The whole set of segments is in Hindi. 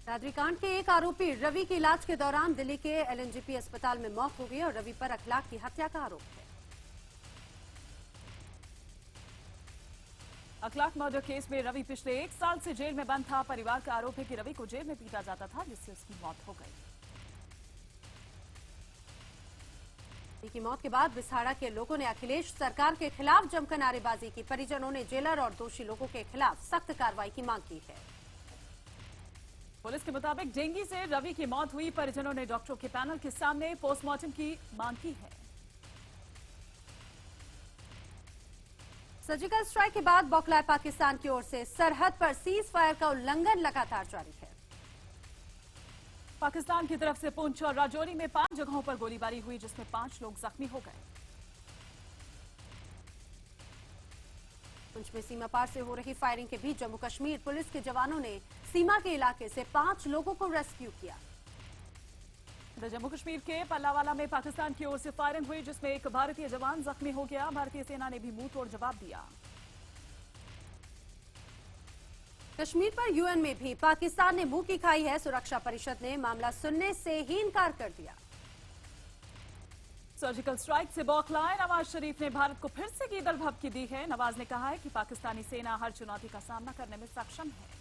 दादरी कांड के एक आरोपी रवि की इलाज के दौरान दिल्ली के एलएनजेपी अस्पताल में मौत हो गई और रवि पर अखलाक की हत्या का आरोप है। अखलाक मर्डर केस में रवि पिछले 1 साल से जेल में बंद था। परिवार का आरोप है कि रवि को जेल में पीटा जाता था, जिससे उसकी मौत हो गई। रवि की मौत के बाद बिसाड़ा के लोगों ने अखिलेश सरकार के खिलाफ जमकर नारेबाजी की। परिजनों ने जेलर और दोषी लोगों के खिलाफ सख्त कार्रवाई की मांग की है। पुलिस के मुताबिक डेंगू से रवि की मौत हुई। परिजनों ने डॉक्टरों के पैनल के सामने पोस्टमार्टम की मांग की है। सर्जिकल स्ट्राइक के बाद बौखलाए पाकिस्तान की ओर से सरहद पर सीज फायर का उल्लंघन लगातार जारी है। पाकिस्तान की तरफ से पुंछ और राजौरी में 5 जगहों पर गोलीबारी हुई, जिसमें 5 लोग जख्मी हो गए। पुंछ में सीमा पार से हो रही फायरिंग के बीच जम्मू कश्मीर पुलिस के जवानों ने सीमा के इलाके से 5 लोगों को रेस्क्यू किया। जम्मू कश्मीर के पल्लावाला में पाकिस्तान की ओर से फायरिंग हुई, जिसमें एक भारतीय जवान जख्मी हो गया। भारतीय सेना ने भी मुंह तोड़ जवाब दिया। कश्मीर पर यूएन में भी पाकिस्तान ने मुंह की खाई है। सुरक्षा परिषद ने मामला सुनने से ही इनकार कर दिया। सर्जिकल स्ट्राइक से बौखलाए नवाज शरीफ ने भारत को फिर से गीदड़ भभकी दी है। नवाज ने कहा है कि पाकिस्तानी सेना हर चुनौती का सामना करने में सक्षम है।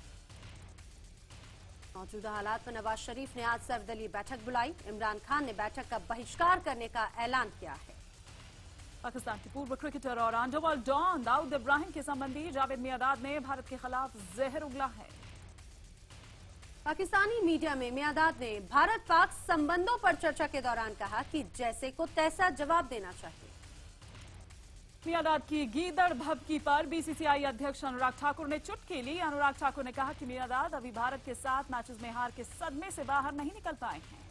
मौजूदा हालात पर नवाज शरीफ ने आज सर्वदलीय बैठक बुलाई। इमरान खान ने बैठक का बहिष्कार करने का ऐलान किया है। पाकिस्तान के पूर्व क्रिकेटर और अंडरवर्ल्ड डॉन दाऊद इब्राहिम के संबंधी जावेद मियादाद ने भारत के खिलाफ जहर उगला है। पाकिस्तानी मीडिया में मियादाद ने भारत पाक संबंधों पर चर्चा के दौरान कहा कि जैसे को तैसा जवाब देना चाहिए। मियादाद की गीदड़ भभकी पर बीसीसीआई अध्यक्ष अनुराग ठाकुर ने चुटकी ली। अनुराग ठाकुर ने कहा कि मियादाद अभी भारत के साथ मैचेस में हार के सदमे से बाहर नहीं निकल पाए हैं।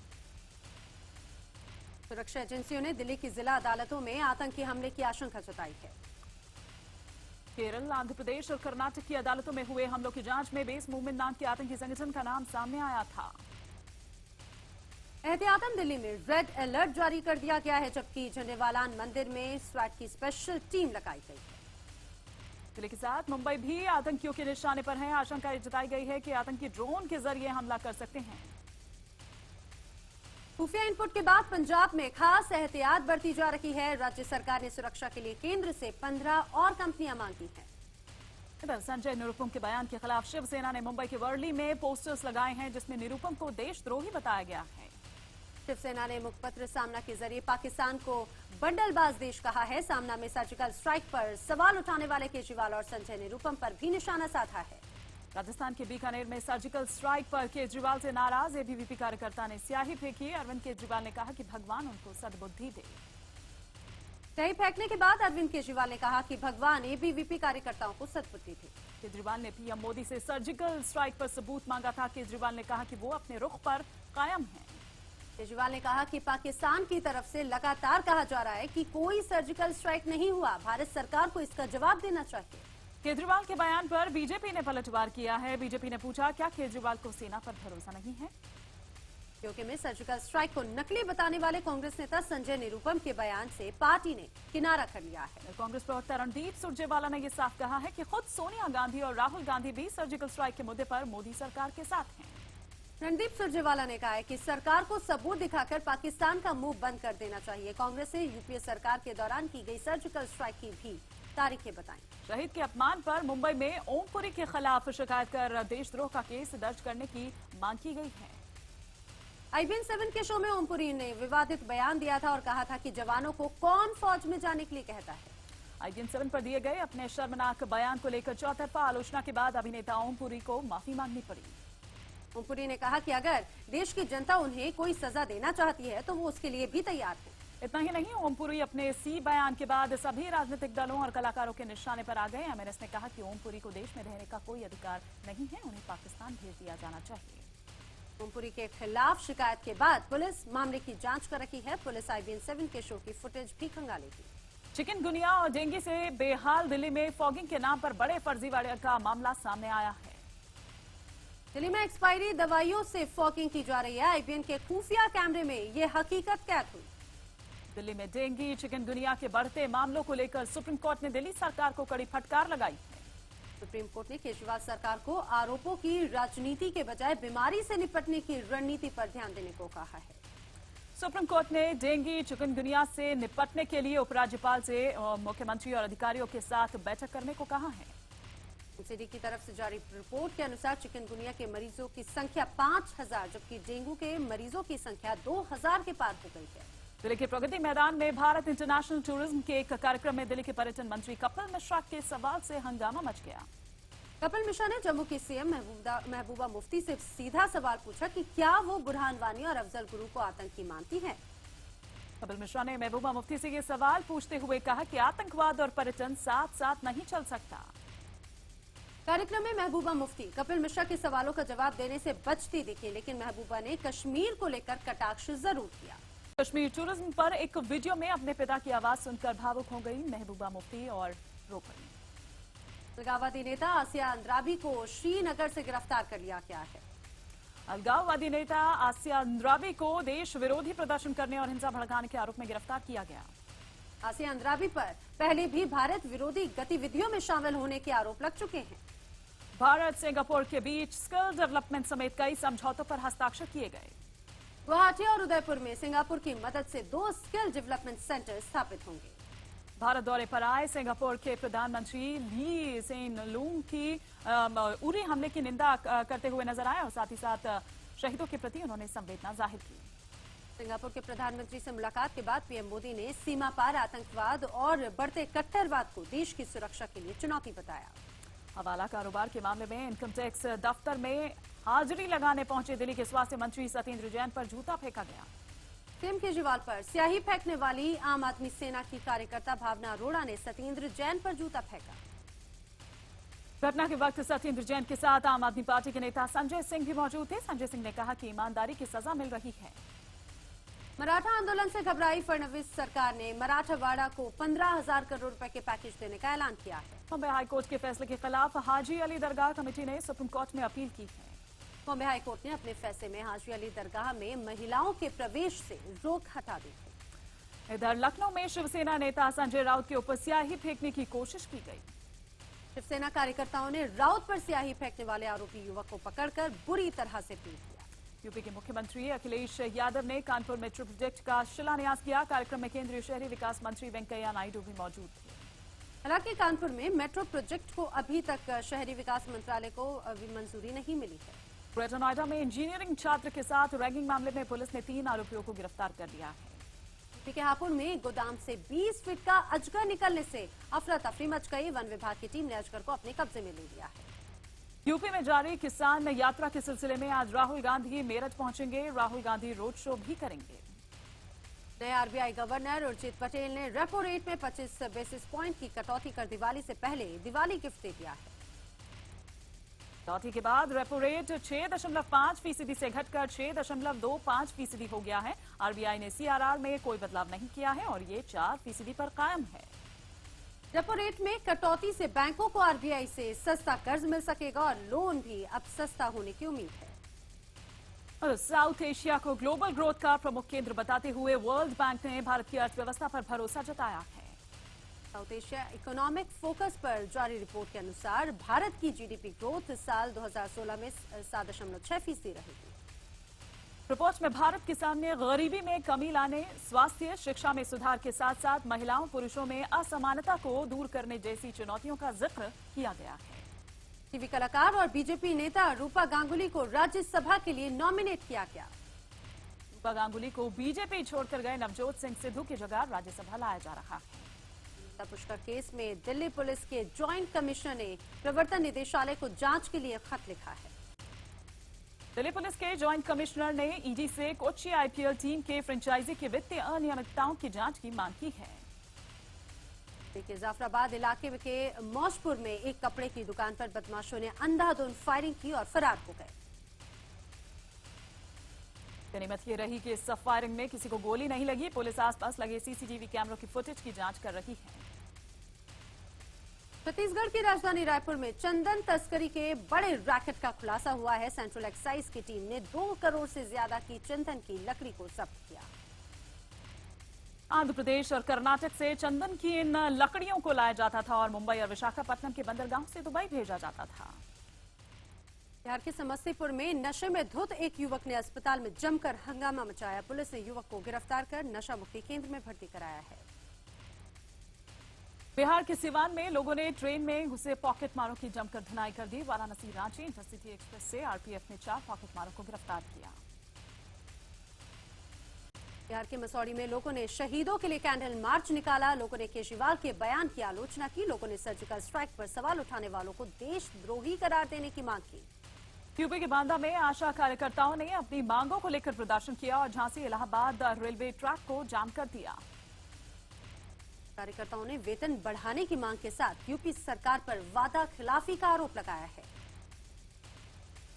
सुरक्षा एजेंसियों ने दिल्ली की जिला अदालतों में आतंकी हमले की आशंका जताई है। केरल, आंध्र प्रदेश और कर्नाटक की अदालतों में हुए हमलों की जांच में बेस मूवमेंट नाम के आतंकी संगठन का नाम सामने आया था। एहतियातन दिल्ली में रेड अलर्ट जारी कर दिया गया है, जबकि झंडेवालान मंदिर में स्वैट की स्पेशल टीम लगाई गई है। दिल्ली के साथ मुंबई भी आतंकियों के निशाने पर है। आशंका जताई गई है कि आतंकी ड्रोन के जरिए हमला कर सकते हैं। खुफिया इनपुट के बाद पंजाब में खास एहतियात बरती जा रही है। राज्य सरकार ने सुरक्षा के लिए केंद्र से 15 और कंपनियां मांगी हैं। इधर संजय निरुपम के बयान के खिलाफ शिवसेना ने मुंबई के वर्ली में पोस्टर्स लगाए हैं, जिसमें निरुपम को देशद्रोही बताया गया है। शिवसेना ने मुखपत्र सामना के जरिए पाकिस्तान को बंडलबाज देश कहा है। सामना में सर्जिकल स्ट्राइक पर सवाल उठाने वाले केजरीवाल और संजय निरुपम पर भी निशाना साधा है। राजस्थान के बीकानेर में सर्जिकल स्ट्राइक पर केजरीवाल से नाराज एबीवीपी कार्यकर्ता ने स्याही फेंकी। अरविंद केजरीवाल ने कहा कि भगवान उनको सद्बुद्धि दे। स्याही फेंकने के बाद अरविंद केजरीवाल ने कहा कि भगवान एबीवीपी कार्यकर्ताओं को सद्बुद्धि दे। केजरीवाल ने पीएम मोदी से सर्जिकल स्ट्राइक पर सबूत मांगा था। केजरीवाल ने कहा कि वो अपने रुख पर कायम हैं। केजरीवाल ने कहा कि पाकिस्तान की तरफ से लगातार कहा जा रहा है कि कोई सर्जिकल स्ट्राइक नहीं हुआ। भारत सरकार को इसका जवाब देना चाहिए। केजरीवाल के बयान पर बीजेपी ने पलटवार किया है। बीजेपी ने पूछा, क्या केजरीवाल को सेना पर भरोसा नहीं है? यूके में सर्जिकल स्ट्राइक को नकली बताने वाले कांग्रेस नेता संजय निरुपम के बयान से पार्टी ने किनारा कर लिया है। कांग्रेस प्रवक्ता रणदीप सुरजेवाला ने यह साफ कहा है कि खुद सोनिया गांधी और राहुल गांधी भी सर्जिकल स्ट्राइक के मुद्दे पर मोदी सरकार के साथ हैं। रणदीप सुरजेवाला ने कहा है कि सरकार को सबूत दिखाकर पाकिस्तान का मुंह बंद कर देना चाहिए। कांग्रेस ने यूपीए सरकार के दौरान की गई सर्जिकल स्ट्राइक की भी तारीखें बताई। शहीद के अपमान पर मुंबई में ओमपुरी के खिलाफ शिकायत कर देशद्रोह का केस दर्ज करने की मांग की गई है। IBN 7 के शो में ओमपुरी ने विवादित बयान दिया था और कहा था कि जवानों को कौन फौज में जाने के लिए कहता है। IBN 7 पर दिए गए अपने शर्मनाक बयान को लेकर चौतरफा आलोचना के बाद अभिनेता ओमपुरी को माफी मांगनी पड़ी। ओमपुरी ने कहा कि अगर देश की जनता उन्हें कोई सजा देना चाहती है तो वो उसके लिए भी तैयार है। इतना ही नहीं, ओमपुरी अपने इसी बयान के बाद सभी राजनीतिक दलों और कलाकारों के निशाने पर आ गए। एमएनएस ने कहा कि ओमपुरी को देश में रहने का कोई अधिकार नहीं है, उन्हें पाकिस्तान भेज दिया जाना चाहिए। ओमपुरी के खिलाफ शिकायत के बाद पुलिस मामले की जांच कर रही है। पुलिस IBN 7 के शो की फुटेज भी खंगालेगी। चिकनगुनिया और डेंगू से बेहाल दिल्ली में फॉगिंग के नाम पर बड़े फर्जीवाड़े का मामला सामने आया है। दिल्ली में एक्सपायरी दवाइयों से फॉगिंग की जा रही है। IBN के खुफिया कैमरे में ये हकीकत कैद हुई। दिल्ली में डेंगू चिकनगुनिया के बढ़ते मामलों को लेकर सुप्रीम कोर्ट ने दिल्ली सरकार को कड़ी फटकार लगाई है। सुप्रीम कोर्ट ने केजरीवाल सरकार को आरोपों की राजनीति के बजाय बीमारी से निपटने की रणनीति पर ध्यान देने को कहा है। सुप्रीम कोर्ट ने डेंगू चिकनगुनिया से निपटने के लिए उपराज्यपाल से मुख्यमंत्री और अधिकारियों के साथ बैठक करने को कहा है। एमसीडी की तरफ से जारी रिपोर्ट के अनुसार चिकनगुनिया के मरीजों की संख्या 5000 जबकि डेंगू के मरीजों की संख्या 2000 के पार हो गई है। दिल्ली के प्रगति मैदान में भारत इंटरनेशनल टूरिज्म के एक कार्यक्रम में दिल्ली के पर्यटन मंत्री कपिल मिश्रा के सवाल से हंगामा मच गया। कपिल मिश्रा ने जम्मू की सीएम महबूबा मुफ्ती से सीधा सवाल पूछा कि क्या वो बुरहान वानी और अफजल गुरु को आतंकी मानती हैं। कपिल मिश्रा ने महबूबा मुफ्ती से ये सवाल पूछते हुए कहा कि आतंकवाद और पर्यटन साथ साथ नहीं चल सकता। कार्यक्रम में महबूबा मुफ्ती कपिल मिश्रा के सवालों का जवाब देने से बचती दिखी, लेकिन महबूबा ने कश्मीर को लेकर कटाक्ष जरूर किया। कश्मीर टूरिज्म पर एक वीडियो में अपने पिता की आवाज सुनकर भावुक हो गई महबूबा मुफ्ती और रो पड़ी। अलगाववादी नेता आसिया अंद्राबी को श्रीनगर से गिरफ्तार कर लिया गया है। अलगाववादी नेता आसिया अंद्राबी को देश विरोधी प्रदर्शन करने और हिंसा भड़काने के आरोप में गिरफ्तार किया गया। आसिया अंद्राबी पर पहले भी भारत विरोधी गतिविधियों में शामिल होने के आरोप लग चुके हैं। भारत सिंगापुर के बीच स्किल डेवलपमेंट समेत कई समझौतों पर हस्ताक्षर किए गए। गुवाहाटी और उदयपुर में सिंगापुर की मदद से 2 स्किल डेवलपमेंट सेंटर स्थापित होंगे। भारत दौरे पर आए सिंगापुर के प्रधानमंत्री ली सेन लूंग की उरी हमले की निंदा करते हुए नजर आए और साथ ही साथ शहीदों के प्रति उन्होंने संवेदना जाहिर की। सिंगापुर के प्रधानमंत्री से मुलाकात के बाद पीएम मोदी ने सीमा पार आतंकवाद और बढ़ते कट्टरवाद को देश की सुरक्षा के लिए चुनौती बताया। हवाला कारोबार के मामले में इनकम टैक्स दफ्तर में हाजिरी लगाने पहुंचे दिल्ली के स्वास्थ्य मंत्री सत्येंद्र जैन पर जूता फेंका गया। सीएम केजरीवाल पर स्याही फेंकने वाली आम आदमी सेना की कार्यकर्ता भावना अरोड़ा ने सत्येंद्र जैन पर जूता फेंका। घटना के वक्त सत्येंद्र जैन के साथ आम आदमी पार्टी के नेता संजय सिंह भी मौजूद थे। संजय सिंह ने कहा कि ईमानदारी की सजा मिल रही है। मराठा आंदोलन से घबराई फडणवीस सरकार ने मराठवाड़ा को 15,000 करोड़ रुपए के पैकेज देने का ऐलान किया है। बॉम्बे हाईकोर्ट के फैसले के खिलाफ हाजी अली दरगाह कमेटी ने सुप्रीम कोर्ट में अपील की है। बॉम्बे हाईकोर्ट ने अपने फैसले में हाजी अली दरगाह में महिलाओं के प्रवेश से रोक हटा दी है। इधर लखनऊ में शिवसेना नेता संजय राउत के ऊपर स्याही फेंकने की कोशिश की गई। शिवसेना कार्यकर्ताओं ने राउत पर स्याही फेंकने वाले आरोपी युवक को पकड़कर बुरी तरह से पीट दिया। यूपी के मुख्यमंत्री अखिलेश यादव ने कानपुर मेट्रो प्रोजेक्ट का शिलान्यास किया। कार्यक्रम में केंद्रीय शहरी विकास मंत्री वेंकैया नायडू भी मौजूद थे। हालांकि कानपुर में मेट्रो प्रोजेक्ट को अभी तक शहरी विकास मंत्रालय को अभी मंजूरी नहीं मिली है। ग्रेटर नोएडा में इंजीनियरिंग छात्र के साथ रैगिंग मामले में पुलिस ने 3 आरोपियों को गिरफ्तार कर लिया है। यूपी के हापुड़ में गोदाम से 20 फीट का अजगर निकलने से अफरा तफरी मच गई। वन विभाग की टीम ने अजगर को अपने कब्जे में ले लिया है। यूपी में जारी किसान यात्रा के सिलसिले में आज राहुल गांधी मेरठ पहुंचेंगे। राहुल गांधी रोड शो भी करेंगे। नए आरबीआई गवर्नर उर्जित पटेल ने रेपो रेट में 25 बेसिस पॉइंट की कटौती कर दिवाली से पहले दिवाली गिफ्ट दे दिया है। कटौती के बाद रेपो रेट 6.5% से घटकर 6.25% हो गया है। आरबीआई ने सीआरआर में कोई बदलाव नहीं किया है और ये 4% पर कायम है। रेपो रेट में कटौती से बैंकों को आरबीआई से सस्ता कर्ज मिल सकेगा और लोन भी अब सस्ता होने की उम्मीद है। और साउथ एशिया को ग्लोबल ग्रोथ का प्रमुख केंद्र बताते हुए वर्ल्ड बैंक ने भारत की अर्थव्यवस्था पर भरोसा जताया है। साउथ एशिया इकोनॉमिक फोकस पर जारी रिपोर्ट के अनुसार भारत की जीडीपी ग्रोथ साल 2016 में 7.6% रहेगी। रिपोर्ट में भारत के सामने गरीबी में कमी लाने, स्वास्थ्य शिक्षा में सुधार के साथ साथ महिलाओं पुरुषों में असमानता को दूर करने जैसी चुनौतियों का जिक्र किया गया है। टीवी कलाकार और बीजेपी नेता रूपा गांगुली को राज्यसभा के लिए नॉमिनेट किया गया। रूपा गांगुली को बीजेपी छोड़कर गए नवजोत सिंह सिद्धू की जगह राज्यसभा लाया जा रहा है। पुष्कर केस में दिल्ली पुलिस के ज्वाइंट कमिश्नर ने प्रवर्तन निदेशालय को जांच के लिए खत लिखा है। दिल्ली पुलिस के ज्वाइंट कमिश्नर ने ईडी से कोच्चि आईपीएल टीम के फ्रेंचाइजी की वित्तीय अनियमितताओं की जांच की मांग की है। के जाफराबाद इलाके के मौजपुर में एक कपड़े की दुकान पर बदमाशों ने अंधाधुंध फायरिंग की और फरार हो गए। गनीमत ये रही कि इस फायरिंग में किसी को गोली नहीं लगी। पुलिस आसपास लगे सीसीटीवी कैमरों की फुटेज की जांच कर रही है। छत्तीसगढ़ की राजधानी रायपुर में चंदन तस्करी के बड़े रैकेट का खुलासा हुआ है। सेंट्रल एक्साइज की टीम ने 2 करोड़ से ज्यादा की चंदन की लकड़ी को जब्त किया। आंध्र प्रदेश और कर्नाटक से चंदन की इन लकड़ियों को लाया जाता था और मुंबई और विशाखापट्टनम के बंदरगाहों से दुबई भेजा जाता था। बिहार के समस्तीपुर में नशे में धुत एक युवक ने अस्पताल में जमकर हंगामा मचाया। पुलिस ने युवक को गिरफ्तार कर नशा मुक्ति केंद्र में भर्ती कराया है। बिहार के सिवान में लोगों ने ट्रेन में घुसे पॉकेट मारों की जमकर धुनाई कर दी। वाराणसी रांची इंटरसिटी एक्सप्रेस से आरपीएफ ने 4 पॉकेट मारों को गिरफ्तार किया। बिहार के मसौड़ी में लोगों ने शहीदों के लिए कैंडल मार्च निकाला। लोगों ने केजरीवाल के बयान की आलोचना की। लोगों ने सर्जिकल स्ट्राइक पर सवाल उठाने वालों को देशद्रोही करार देने की मांग की। यूपी के बांदा में आशा कार्यकर्ताओं ने अपनी मांगों को लेकर प्रदर्शन किया और झांसी इलाहाबाद रेलवे ट्रैक को जाम कर दिया। कार्यकर्ताओं ने वेतन बढ़ाने की मांग के साथ यूपी सरकार पर वादा खिलाफी का आरोप लगाया है।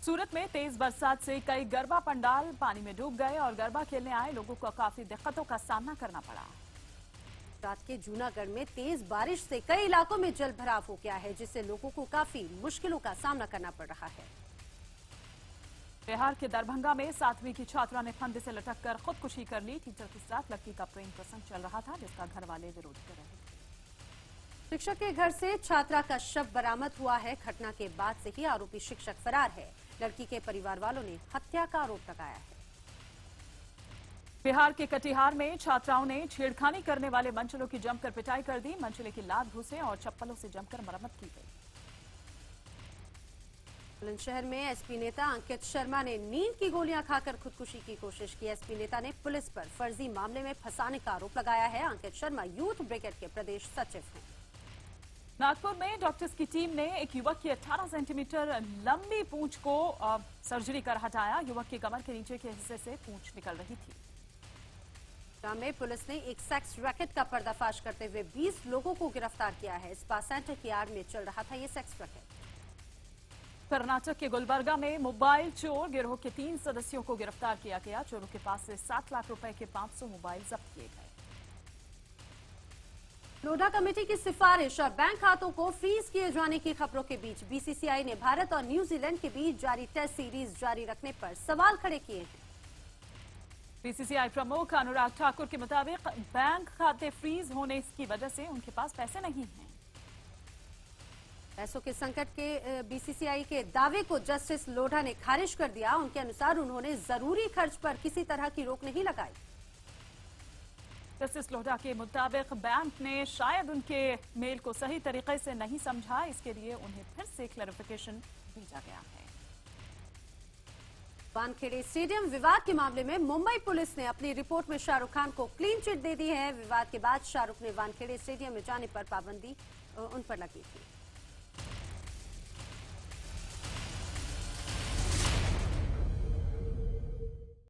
सूरत में तेज बरसात से कई गरबा पंडाल पानी में डूब गए और गरबा खेलने आए लोगों को काफी दिक्कतों का सामना करना पड़ा। रात के जूनागढ़ में तेज बारिश से कई इलाकों में जल भराव हो गया है, जिससे लोगों को काफी मुश्किलों का सामना करना पड़ रहा है। बिहार के दरभंगा में 7वीं की छात्रा ने फंदे से लटककर खुदकुशी कर ली। टीचर के साथ लड़की का प्रेम प्रसंग चल रहा था, जिसका घर वाले विरोध कर रहे थे। शिक्षक के घर से छात्रा का शव बरामद हुआ है। घटना के बाद से ही आरोपी शिक्षक फरार है। लड़की के परिवार वालों ने हत्या का आरोप लगाया है। बिहार के कटिहार में छात्राओं ने छेड़खानी करने वाले मंचलों की जमकर पिटाई कर दी। मंचले की लात घुसे और चप्पलों से जमकर मरम्मत की गई। बुलंदशहर में एसपी नेता अंकित शर्मा ने नींद की गोलियां खाकर खुदकुशी की कोशिश की। एसपी नेता ने पुलिस पर फर्जी मामले में फंसाने का आरोप लगाया है। अंकित शर्मा यूथ ब्रिगेड के प्रदेश सचिव हैं। नागपुर में डॉक्टर्स की टीम ने एक युवक की 18 सेंटीमीटर लंबी पूंछ को सर्जरी कर हटाया। युवक की कमर के नीचे के हिस्से से पूंछ निकल रही थी। गांव में पुलिस ने एक सेक्स रैकेट का पर्दाफाश करते हुए 20 लोगों को गिरफ्तार किया है। स्पा सेंटर की आड़ में चल रहा था ये सेक्स रैकेट। कर्नाटक के गुलबर्गा में मोबाइल चोर गिरोह के 3 सदस्यों को गिरफ्तार किया गया। चोरों के पास से 7 लाख रुपए के 500 मोबाइल जब्त किए गए। लोढ़ा कमेटी की सिफारिश और बैंक खातों को फ्रीज किए जाने की खबरों के बीच बीसीसीआई ने भारत और न्यूजीलैंड के बीच जारी टेस्ट सीरीज जारी रखने पर सवाल खड़े किए हैं। बीसीसीआई प्रमुख अनुराग ठाकुर के मुताबिक बैंक खाते फ्रीज होने की वजह से उनके पास पैसे नहीं हैं। पैसों के संकट के बीसीसीआई के दावे को जस्टिस लोढ़ा ने खारिज कर दिया। उनके अनुसार उन्होंने जरूरी खर्च पर किसी तरह की रोक नहीं लगाई। जस्टिस लोढ़ा के मुताबिक बैंक ने शायद उनके मेल को सही तरीके से नहीं समझा, इसके लिए उन्हें फिर से क्लैरिफिकेशन भेजा गया है। वानखेड़े स्टेडियम विवाद के मामले में मुंबई पुलिस ने अपनी रिपोर्ट में शाहरुख खान को क्लीन चिट दे दी है। विवाद के बाद शाहरुख ने वानखेड़े स्टेडियम में जाने पर पाबंदी उन पर लगी थी।